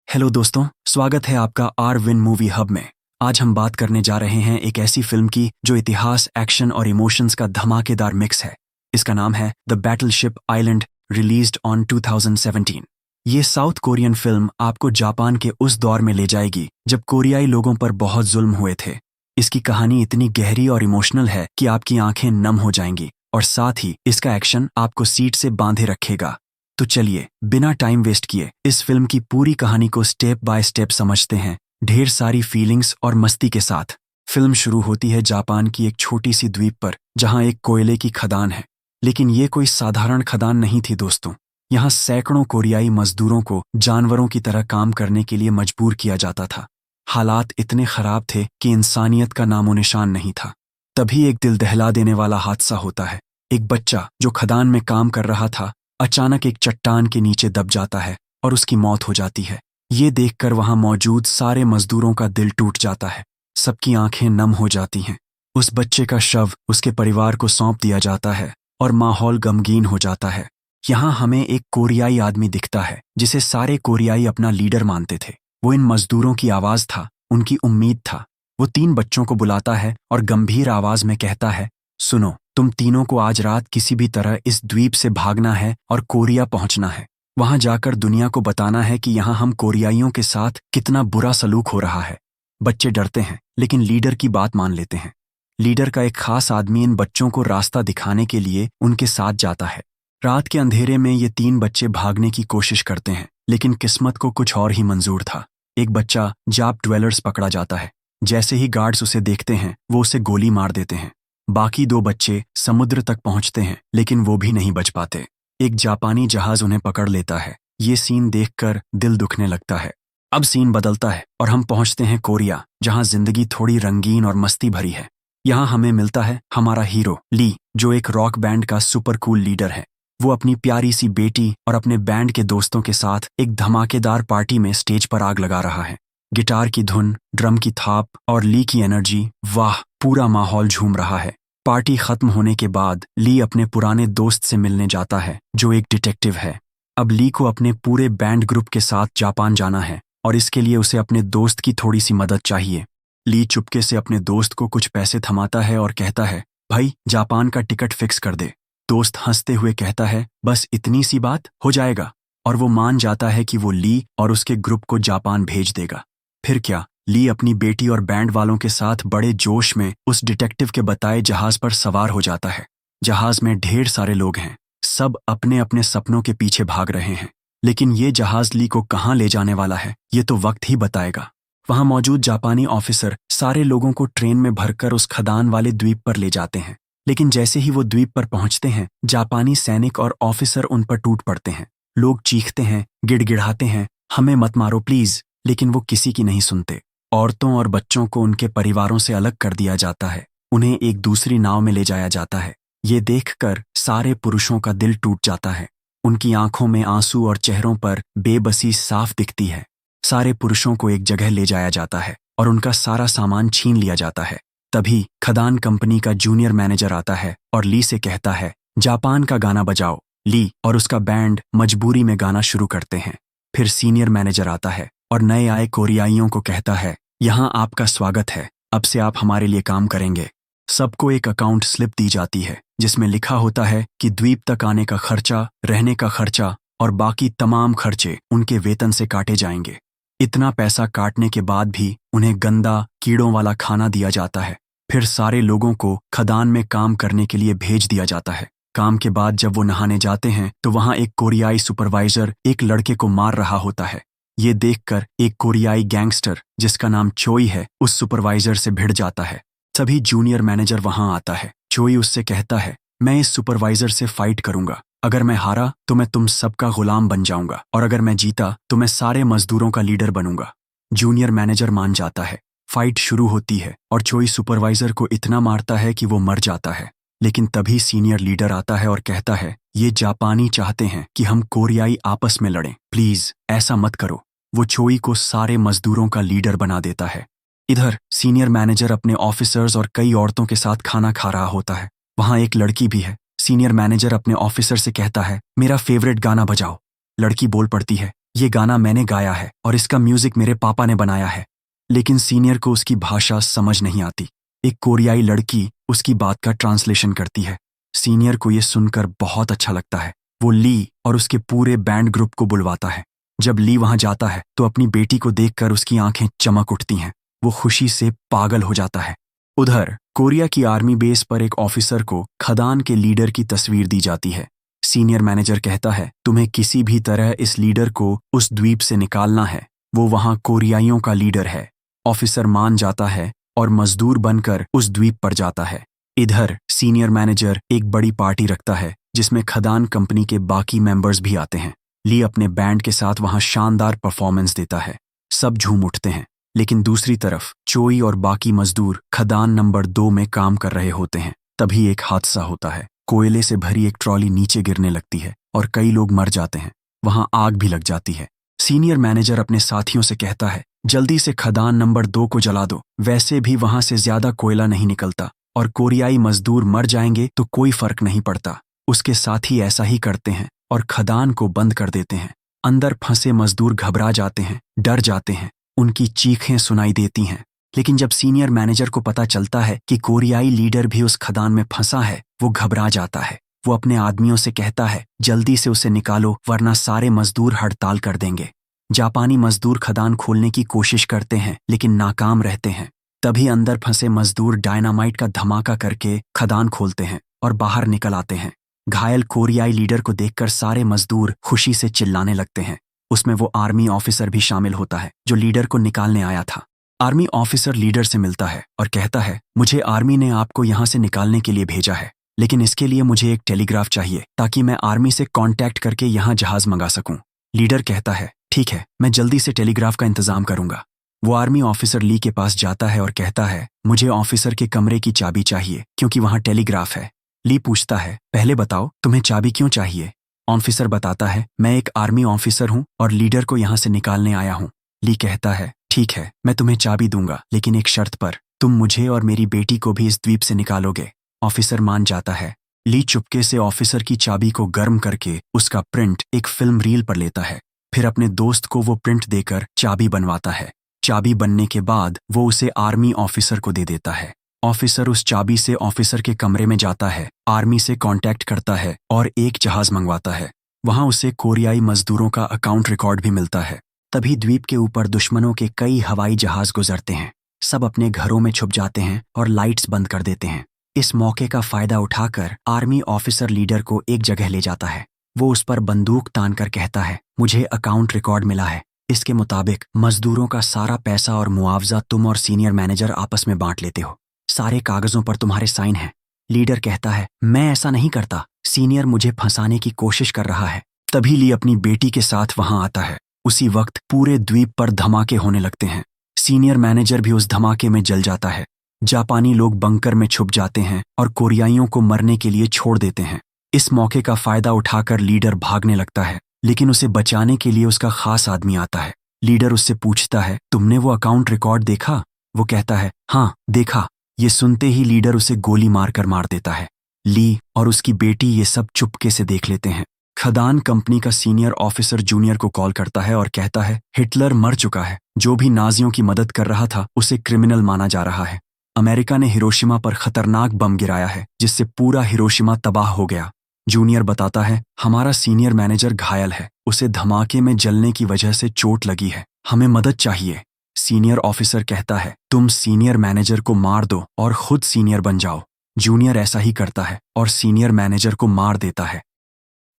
Hello दोस्तों, स्वागत है आपका आर विन मूवी हब में। आज हम बात करने जा रहे हैं एक ऐसी फिल्म की जो इतिहास, एक्शन और इमोशंस का धमाकेदार मिक्स है। इसका नाम है the battleship island, released on 2017। ये साउथ कोरियन फिल्म आपको जापान के उस दौर में ले जाएगी जब कोरियाई लोगों पर बहुत जुल्म हुए थे। इसकी कहानी इतनी गहरी और इमोशनल है कि आपकी आंखें नम हो जाएंगी और साथ ही इसका एक्शन आपको सीट से बांधे रखेगा। तो चलिए बिना टाइम वेस्ट किए इस फिल्म की पूरी कहानी को स्टेप बाय स्टेप समझते हैं, ढेर सारी फीलिंग्स और मस्ती के साथ। फिल्म शुरू होती है जापान की एक छोटी सी द्वीप पर, जहां एक कोयले की खदान है। लेकिन ये कोई साधारण खदान नहीं थी दोस्तों। यहाँ सैकड़ों कोरियाई मजदूरों को जानवरों की तरह काम करने के लिए मजबूर किया जाता था। हालात इतने खराब थे कि इंसानियत का नामो निशान नहीं था। तभी एक दिल दहला देने वाला हादसा होता है। एक बच्चा जो खदान में काम कर रहा था, अचानक एक चट्टान के नीचे दब जाता है और उसकी मौत हो जाती है। ये देखकर वहां मौजूद सारे मजदूरों का दिल टूट जाता है। सबकी आंखें नम हो जाती हैं। उस बच्चे का शव उसके परिवार को सौंप दिया जाता है और माहौल गमगीन हो जाता है। यहाँ हमें एक कोरियाई आदमी दिखता है जिसे सारे कोरियाई अपना लीडर मानते थे। वो इन मजदूरों की आवाज था, उनकी उम्मीद था। वो 3 बच्चों को बुलाता है और गंभीर आवाज में कहता है, सुनो, तुम तीनों को आज रात किसी भी तरह इस द्वीप से भागना है और कोरिया पहुंचना है। वहां जाकर दुनिया को बताना है कि यहाँ हम कोरियाइयों के साथ कितना बुरा सलूक हो रहा है। बच्चे डरते हैं लेकिन लीडर की बात मान लेते हैं। लीडर का एक खास आदमी इन बच्चों को रास्ता दिखाने के लिए उनके साथ जाता है। रात के अंधेरे में ये 3 बच्चे भागने की कोशिश करते हैं, लेकिन किस्मत को कुछ और ही मंजूर था। एक बच्चा जाप ड्वेलर्स पकड़ा जाता है। जैसे ही गार्ड्स उसे देखते हैं वो उसे गोली मार देते हैं। बाकी 2 बच्चे समुद्र तक पहुंचते हैं लेकिन वो भी नहीं बच पाते। एक जापानी जहाज उन्हें पकड़ लेता है। ये सीन देखकर दिल दुखने लगता है। अब सीन बदलता है और हम पहुंचते हैं कोरिया, जहां जिंदगी थोड़ी रंगीन और मस्ती भरी है। यहाँ हमें मिलता है हमारा हीरो ली, जो एक रॉक बैंड का सुपर कूल लीडर है। वो अपनी प्यारी सी बेटी और अपने बैंड के दोस्तों के साथ एक धमाकेदार पार्टी में स्टेज पर आग लगा रहा है। गिटार की धुन, ड्रम की थाप और ली की एनर्जी, वाह, पूरा माहौल झूम रहा है। पार्टी खत्म होने के बाद ली अपने पुराने दोस्त से मिलने जाता है जो एक डिटेक्टिव है। अब ली को अपने पूरे बैंड ग्रुप के साथ जापान जाना है और इसके लिए उसे अपने दोस्त की थोड़ी सी मदद चाहिए। ली चुपके से अपने दोस्त को कुछ पैसे थमाता है और कहता है, भाई, जापान का टिकट फिक्स कर दे। दोस्त हंसते हुए कहता है, बस इतनी सी बात, हो जाएगा। और वो मान जाता है कि वो ली और उसके ग्रुप को जापान भेज देगा। फिर क्या, ली अपनी बेटी और बैंड वालों के साथ बड़े जोश में उस डिटेक्टिव के बताए जहाज पर सवार हो जाता है। जहाज में ढेर सारे लोग हैं, सब अपने अपने सपनों के पीछे भाग रहे हैं। लेकिन ये जहाज ली को कहाँ ले जाने वाला है, ये तो वक्त ही बताएगा। वहां मौजूद जापानी ऑफिसर सारे लोगों को ट्रेन में भरकर उस खदान वाले द्वीप पर ले जाते हैं। लेकिन जैसे ही वो द्वीप पर पहुंचते हैं, जापानी सैनिक और ऑफिसर उन पर टूट पड़ते हैं। लोग चीखते हैं, गिड़गिड़ाते हैं, हमें मत मारो प्लीज, लेकिन वो किसी की नहीं सुनते। औरतों और बच्चों को उनके परिवारों से अलग कर दिया जाता है। उन्हें एक दूसरी नाव में ले जाया जाता है। ये देखकर सारे पुरुषों का दिल टूट जाता है। उनकी आंखों में आंसू और चेहरों पर बेबसी साफ दिखती है। सारे पुरुषों को एक जगह ले जाया जाता है और उनका सारा सामान छीन लिया जाता है। तभी खदान कंपनी का जूनियर मैनेजर आता है और ली से कहता है, जापान का गाना बजाओ। ली और उसका बैंड मजबूरी में गाना शुरू करते हैं। फिर सीनियर मैनेजर आता है और नए आए कोरियाइयों को कहता है, यहाँ आपका स्वागत है, अब से आप हमारे लिए काम करेंगे। सबको एक अकाउंट स्लिप दी जाती है जिसमें लिखा होता है कि द्वीप तक आने का खर्चा, रहने का खर्चा और बाकी तमाम खर्चे उनके वेतन से काटे जाएंगे। इतना पैसा काटने के बाद भी उन्हें गंदा, कीड़ों वाला खाना दिया जाता है। फिर सारे लोगों को खदान में काम करने के लिए भेज दिया जाता है। काम के बाद जब वो नहाने जाते हैं तो वहां एक कोरियाई सुपरवाइजर एक लड़के को मार रहा होता है। ये देखकर एक कोरियाई गैंगस्टर जिसका नाम चोई है, उस सुपरवाइजर से भिड़ जाता है। तभी जूनियर मैनेजर वहां आता है। चोई उससे कहता है, मैं इस सुपरवाइजर से फाइट करूंगा। अगर मैं हारा तो मैं तुम सबका गुलाम बन जाऊंगा और अगर मैं जीता तो मैं सारे मजदूरों का लीडर बनूंगा। जूनियर मैनेजर मान जाता है। फाइट शुरू होती है और चोई सुपरवाइजर को इतना मारता है कि वो मर जाता है। लेकिन तभी सीनियर लीडर आता है और कहता है, ये जापानी चाहते हैं कि हम कोरियाई आपस में लड़ें, प्लीज ऐसा मत करो। वो चोई को सारे मजदूरों का लीडर बना देता है। इधर सीनियर मैनेजर अपने ऑफिसर्स और कई औरतों के साथ खाना खा रहा होता है। वहां एक लड़की भी है। सीनियर मैनेजर अपने ऑफिसर से कहता है, मेरा फेवरेट गाना बजाओ। लड़की बोल पड़ती है, ये गाना मैंने गाया है और इसका म्यूजिक मेरे पापा ने बनाया है। लेकिन सीनियर को उसकी भाषा समझ नहीं आती। एक कोरियाई लड़की उसकी बात का ट्रांसलेशन करती है। सीनियर को ये सुनकर बहुत अच्छा लगता है। वो ली और उसके पूरे बैंड ग्रुप को बुलवाता है। जब ली वहां जाता है तो अपनी बेटी को देखकर उसकी आंखें चमक उठती हैं। वो खुशी से पागल हो जाता है। उधर कोरिया की आर्मी बेस पर एक ऑफिसर को खदान के लीडर की तस्वीर दी जाती है। सीनियर मैनेजर कहता है, तुम्हें किसी भी तरह इस लीडर को उस द्वीप से निकालना है। वो वहां कोरियाइयों का लीडर है। ऑफिसर मान जाता है और मजदूर बनकर उस द्वीप पर जाता है। इधर सीनियर मैनेजर एक बड़ी पार्टी रखता है जिसमें खदान कंपनी के बाकी मेंबर्स भी आते हैं। ली अपने बैंड के साथ वहां शानदार परफॉर्मेंस देता है। सब झूम उठते हैं। लेकिन दूसरी तरफ चोई और बाकी मजदूर खदान नंबर 2 में काम कर रहे होते हैं। तभी एक हादसा होता है। कोयले से भरी एक ट्रॉली नीचे गिरने लगती है और कई लोग मर जाते हैं। वहां आग भी लग जाती है। सीनियर मैनेजर अपने साथियों से कहता है, जल्दी से खदान नंबर 2 को जला दो। वैसे भी वहां से ज्यादा कोयला नहीं निकलता और कोरियाई मजदूर मर जाएंगे तो कोई फर्क नहीं पड़ता। उसके साथी ऐसा ही करते हैं और खदान को बंद कर देते हैं। अंदर फंसे मजदूर घबरा जाते हैं, डर जाते हैं। उनकी चीखें सुनाई देती हैं। लेकिन जब सीनियर मैनेजर को पता चलता है कि कोरियाई लीडर भी उस खदान में फंसा है, वो घबरा जाता है। वो अपने आदमियों से कहता है, जल्दी से उसे निकालो वरना सारे मजदूर हड़ताल कर देंगे। जापानी मजदूर खदान खोलने की कोशिश करते हैं लेकिन नाकाम रहते हैं। तभी अंदर फंसे मजदूर डायनामाइट का धमाका करके खदान खोलते हैं और बाहर निकल आते हैं। घायल कोरियाई लीडर को देखकर सारे मजदूर खुशी से चिल्लाने लगते हैं। उसमें वो आर्मी ऑफिसर भी शामिल होता है जो लीडर को निकालने आया था। आर्मी ऑफिसर लीडर से मिलता है और कहता है, मुझे आर्मी ने आपको यहाँ से निकालने के लिए भेजा है, लेकिन इसके लिए मुझे एक टेलीग्राफ चाहिए ताकि मैं आर्मी से कांटेक्ट करके यहाँ जहाज मंगा सकूं। लीडर कहता है, ठीक है, मैं जल्दी से टेलीग्राफ का इंतजाम करूंगा। वो आर्मी ऑफिसर ली के पास जाता है और कहता है, मुझे ऑफिसर के कमरे की चाबी चाहिए क्योंकि वहां टेलीग्राफ है। ली पूछता है, पहले बताओ तुम्हें चाबी क्यों चाहिए। ऑफिसर बताता है, मैं एक आर्मी ऑफिसर हूं और लीडर को यहाँ से निकालने आया हूं। ली कहता है, ठीक है, मैं तुम्हें चाबी दूंगा लेकिन एक शर्त पर, तुम मुझे और मेरी बेटी को भी इस द्वीप से निकालोगे। ऑफिसर मान जाता है। ली चुपके से ऑफिसर की चाबी को गर्म करके उसका प्रिंट एक फिल्म रील पर लेता है। फिर अपने दोस्त को वो प्रिंट देकर चाबी बनवाता है। चाबी बनने के बाद वो उसे आर्मी ऑफिसर को दे देता है। ऑफिसर उस चाबी से ऑफिसर के कमरे में जाता है, आर्मी से कांटेक्ट करता है और एक जहाज मंगवाता है। वहां उसे कोरियाई मजदूरों का अकाउंट रिकॉर्ड भी मिलता है। तभी द्वीप के ऊपर दुश्मनों के कई हवाई जहाज गुजरते हैं। सब अपने घरों में छुप जाते हैं और लाइट्स बंद कर देते हैं। इस मौके का फायदा उठाकर आर्मी ऑफिसर लीडर को एक जगह ले जाता है। वो उस पर बंदूक तानकर कहता है, मुझे अकाउंट रिकॉर्ड मिला है। इसके मुताबिक मजदूरों का सारा पैसा और मुआवजा तुम और सीनियर मैनेजर आपस में बांट लेते हो। सारे कागजों पर तुम्हारे साइन हैं। लीडर कहता है, मैं ऐसा नहीं करता, सीनियर मुझे फंसाने की कोशिश कर रहा है। तभी ली अपनी बेटी के साथ वहां आता है। उसी वक्त पूरे द्वीप पर धमाके होने लगते हैं। सीनियर मैनेजर भी उस धमाके में जल जाता है। जापानी लोग बंकर में छुप जाते हैं और कोरियाइयों को मरने के लिए छोड़ देते हैं। इस मौके का फायदा उठाकर लीडर भागने लगता है, लेकिन उसे बचाने के लिए उसका खास आदमी आता है। लीडर उससे पूछता है, तुमने वो अकाउंट रिकॉर्ड देखा? वो कहता है, हाँ देखा। ये सुनते ही लीडर उसे गोली मारकर मार देता है। ली और उसकी बेटी ये सब चुपके से देख लेते हैं। खदान कंपनी का सीनियर ऑफिसर जूनियर को कॉल करता है और कहता है, हिटलर मर चुका है। जो भी नाजियों की मदद कर रहा था उसे क्रिमिनल माना जा रहा है। अमेरिका ने हिरोशिमा पर खतरनाक बम गिराया है जिससे पूरा हिरोशिमा तबाह हो गया। जूनियर बताता है, हमारा सीनियर मैनेजर घायल है, उसे धमाके में जलने की वजह से चोट लगी है, हमें मदद चाहिए। सीनियर ऑफिसर कहता है, तुम सीनियर मैनेजर को मार दो और खुद सीनियर बन जाओ। जूनियर ऐसा ही करता है और सीनियर मैनेजर को मार देता है।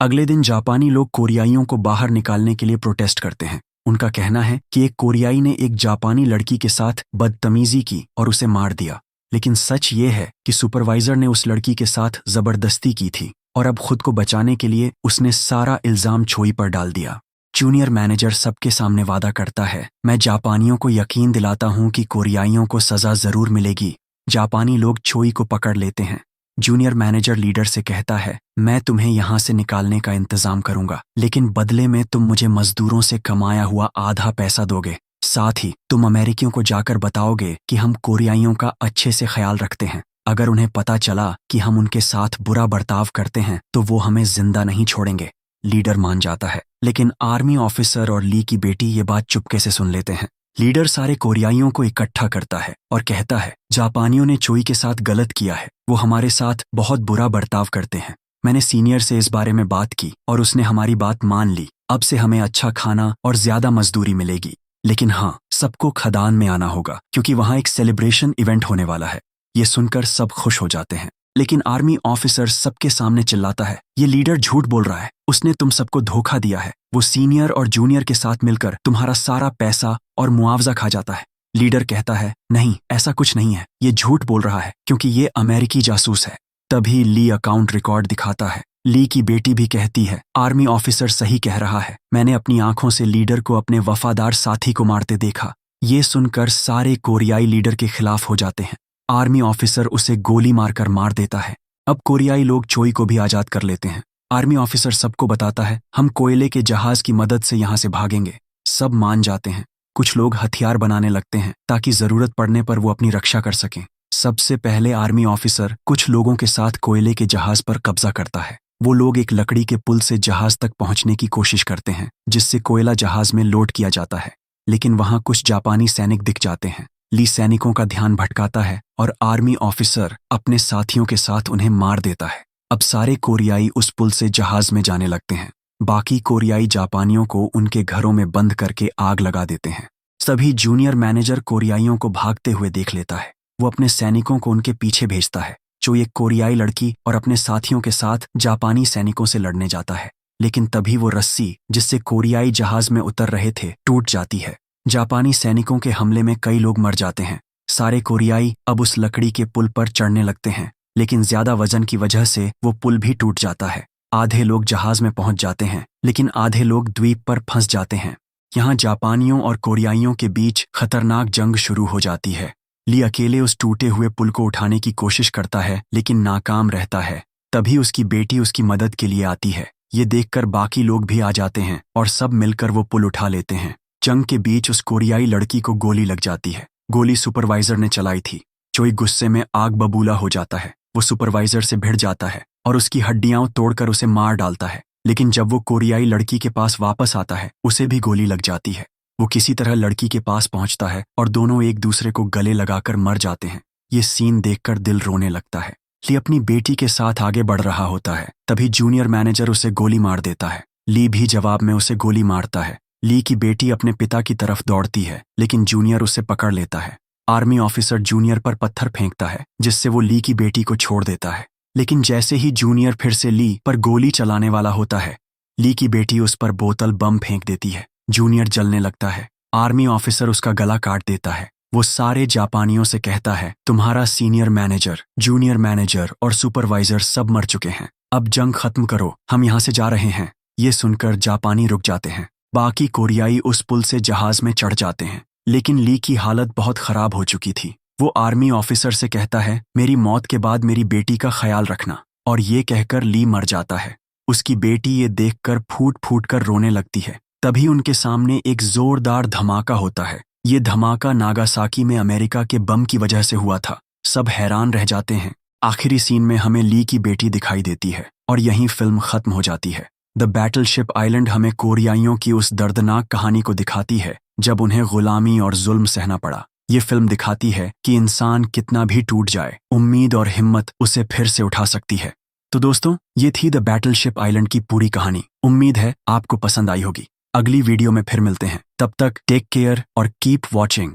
अगले दिन जापानी लोग कोरियाइयों को बाहर निकालने के लिए प्रोटेस्ट करते हैं। उनका कहना है कि एक कोरियाई ने एक जापानी लड़की के साथ बदतमीजी की और उसे मार दिया। लेकिन सच ये है कि सुपरवाइजर ने उस लड़की के साथ जबरदस्ती की थी और अब खुद को बचाने के लिए उसने सारा इल्जाम चोई पर डाल दिया। जूनियर मैनेजर सबके सामने वादा करता है, मैं जापानियों को यकीन दिलाता हूं कि कोरियाइयों को सजा जरूर मिलेगी। जापानी लोग चोई को पकड़ लेते हैं। जूनियर मैनेजर लीडर से कहता है, मैं तुम्हें यहाँ से निकालने का इंतजाम करूंगा, लेकिन बदले में तुम मुझे मजदूरों से कमाया हुआ आधा पैसा दोगे। साथ ही तुम अमेरिकियों को जाकर बताओगे कि हम कोरियाइयों का अच्छे से ख्याल रखते हैं। अगर उन्हें पता चला कि हम उनके साथ बुरा बर्ताव करते हैं तो वो हमें जिंदा नहीं छोड़ेंगे। लीडर मान जाता है। लेकिन आर्मी ऑफिसर और ली की बेटी ये बात चुपके से सुन लेते हैं। लीडर सारे कोरियाइयों को इकट्ठा करता है और कहता है, जापानियों ने चोई के साथ गलत किया है, वो हमारे साथ बहुत बुरा बर्ताव करते हैं। मैंने सीनियर से इस बारे में बात की और उसने हमारी बात मान ली। अब से हमें अच्छा खाना और ज्यादा मजदूरी मिलेगी। लेकिन हाँ, सबको खदान में आना होगा क्योंकि वहां एक सेलिब्रेशन इवेंट होने वाला है। ये सुनकर सब खुश हो जाते हैं, लेकिन आर्मी ऑफिसर सबके सामने चिल्लाता है, ये लीडर झूठ बोल रहा है, उसने तुम सबको धोखा दिया है। वो सीनियर और जूनियर के साथ मिलकर तुम्हारा सारा पैसा और मुआवजा खा जाता है। लीडर कहता है, नहीं, ऐसा कुछ नहीं है, ये झूठ बोल रहा है क्योंकि ये अमेरिकी जासूस है। तभी ली अकाउंट रिकॉर्ड दिखाता है। ली की बेटी भी कहती है, आर्मी ऑफिसर सही कह रहा है, मैंने अपनी आंखों से लीडर को अपने वफादार साथी को मारते देखा। ये सुनकर सारे कोरियाई लीडर के खिलाफ हो जाते हैं। आर्मी ऑफिसर उसे गोली मारकर मार देता है। अब कोरियाई लोग चोई को भी आजाद कर लेते हैं। आर्मी ऑफिसर सबको बताता है, हम कोयले के जहाज की मदद से यहाँ से भागेंगे। सब मान जाते हैं। कुछ लोग हथियार बनाने लगते हैं ताकि जरूरत पड़ने पर वो अपनी रक्षा कर सकें। सबसे पहले आर्मी ऑफिसर कुछ लोगों के साथ कोयले के जहाज पर कब्जा करता है। वो लोग एक लकड़ी के पुल से जहाज तक पहुंचने की कोशिश करते हैं जिससे कोयला जहाज में लोड किया जाता है, लेकिन वहां कुछ जापानी सैनिक दिख जाते हैं। ली सैनिकों का ध्यान भटकाता है और आर्मी ऑफिसर अपने साथियों के साथ उन्हें मार देता है। अब सारे कोरियाई उस पुल से जहाज में जाने लगते हैं। बाकी कोरियाई जापानियों को उनके घरों में बंद करके आग लगा देते हैं। सभी जूनियर मैनेजर कोरियाइयों को भागते हुए देख लेता है। वो अपने सैनिकों को उनके पीछे भेजता है। जो एक कोरियाई लड़की और अपने साथियों के साथ जापानी सैनिकों से लड़ने जाता है, लेकिन तभी वो रस्सी जिससे कोरियाई जहाज में उतर रहे थे टूट जाती है। जापानी सैनिकों के हमले में कई लोग मर जाते हैं। सारे कोरियाई अब उस लकड़ी के पुल पर चढ़ने लगते हैं, लेकिन ज्यादा वजन की वजह से वो पुल भी टूट जाता है। आधे लोग जहाज में पहुंच जाते हैं, लेकिन आधे लोग द्वीप पर फंस जाते हैं। यहाँ जापानियों और कोरियाइयों के बीच खतरनाक जंग शुरू हो जाती है। ली अकेले उस टूटे हुए पुल को उठाने की कोशिश करता है, लेकिन नाकाम रहता है। तभी उसकी बेटी उसकी मदद के लिए आती है। ये देखकर बाकी लोग भी आ जाते हैं और सब मिलकर वो पुल उठा लेते हैं। जंग के बीच उस कोरियाई लड़की को गोली लग जाती है। गोली सुपरवाइजर ने चलाई थी। चोई गुस्से में आग बबूला हो जाता है। वो सुपरवाइजर से भिड़ जाता है और उसकी हड्डियां तोड़कर उसे मार डालता है, लेकिन जब वो कोरियाई लड़की के पास वापस आता है, उसे भी गोली लग जाती है। वो किसी तरह लड़की के पास पहुंचता है और दोनों एक दूसरे को गले लगाकर मर जाते हैं। ये सीन देखकर दिल रोने लगता है। ली अपनी बेटी के साथ आगे बढ़ रहा होता है, तभी जूनियर मैनेजर उसे गोली मार देता है। ली भी जवाब में उसे गोली मारता है। ली की बेटी अपने पिता की तरफ दौड़ती है, लेकिन जूनियर उसे पकड़ लेता है। आर्मी ऑफिसर जूनियर पर पत्थर फेंकता है, जिससे वो ली की बेटी को छोड़ देता है। लेकिन जैसे ही जूनियर फिर से ली पर गोली चलाने वाला होता है, ली की बेटी उस पर बोतल बम फेंक देती है। जूनियर जलने लगता है। आर्मी ऑफिसर उसका गला काट देता है। वो सारे जापानियों से कहता है, तुम्हारा सीनियर मैनेजर, जूनियर मैनेजर और सुपरवाइजर सब मर चुके हैं। अब जंग खत्म करो, हम यहाँ से जा रहे हैं। ये सुनकर जापानी रुक जाते हैं। बाकी कोरियाई उस पुल से जहाज में चढ़ जाते हैं, लेकिन ली की हालत बहुत खराब हो चुकी थी। वो आर्मी ऑफिसर से कहता है, मेरी मौत के बाद मेरी बेटी का ख्याल रखना, और ये कहकर ली मर जाता है। उसकी बेटी ये देखकर फूट फूट कर रोने लगती है। तभी उनके सामने एक जोरदार धमाका होता है। ये धमाका नागासाकी में अमेरिका के बम की वजह से हुआ था। सब हैरान रह जाते हैं। आखिरी सीन में हमें ली की बेटी दिखाई देती है और यहीं फिल्म खत्म हो जाती है। द बैटलशिप आइलैंड हमें कोरियाइयों की उस दर्दनाक कहानी को दिखाती है जब उन्हें गुलामी और जुल्म सहना पड़ा। ये फिल्म दिखाती है कि इंसान कितना भी टूट जाए, उम्मीद और हिम्मत उसे फिर से उठा सकती है। तो दोस्तों, ये थी द बैटलशिप आइलैंड की पूरी कहानी। उम्मीद है आपको पसंद आई होगी। अगली वीडियो में फिर मिलते हैं। तब तक टेक केयर और कीप वॉचिंग।